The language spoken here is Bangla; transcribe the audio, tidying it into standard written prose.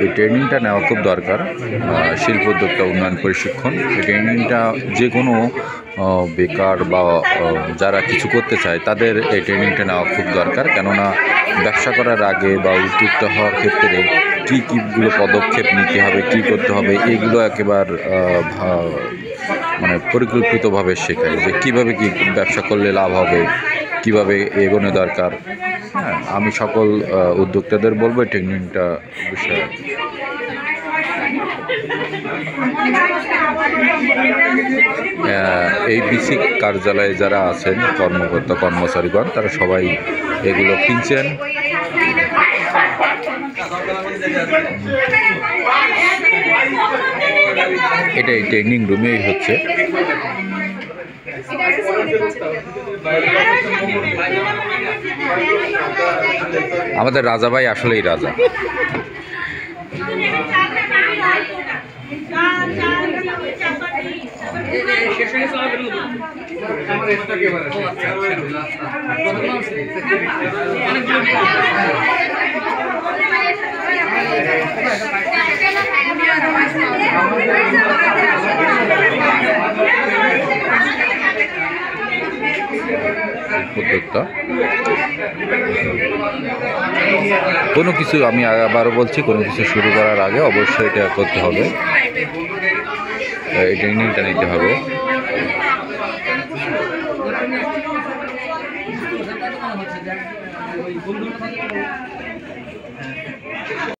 এই ট্রেনিংটা নেওয়া খুব দরকার। শিল্প উদ্যোক্তা উন্নয়ন প্রশিক্ষণ, এই ট্রেনিংটা যে কোনো বেকার বা যারা কিছু করতে চায় তাদের এই ট্রেনিংটা নেওয়া খুব দরকার। কেননা ব্যবসা করার আগে বা উদ্যোক্তা হওয়ার ক্ষেত্রে কীগুলো পদক্ষেপ নিতে হবে, কী করতে হবে, এগুলো একেবারে মানে পরিকল্পিতভাবে শেখায় যে কীভাবে কী ব্যবসা করলে লাভ হবে, কীভাবে এগোনো দরকার। হ্যাঁ, আমি সকল উদ্যোক্তাদের বলবো ট্রেনিংটা বিষয়ে। এই বিসি কার্যালয়ে যারা আছেন কর্মকর্তা কর্মচারীগণ তারা সবাই এগুলো কিনছেন। এটা এই ট্রেনিং রুমেই হচ্ছে। আমাদের রাজা ভাই আসলেই রাজা। উদ্যোক্তা কোনো কিছু, আমি আবারও বলছি, কোনো কিছু শুরু করার আগে অবশ্যই এটা করতে হবে, এই ট্রেনিংটা নিতে হবে।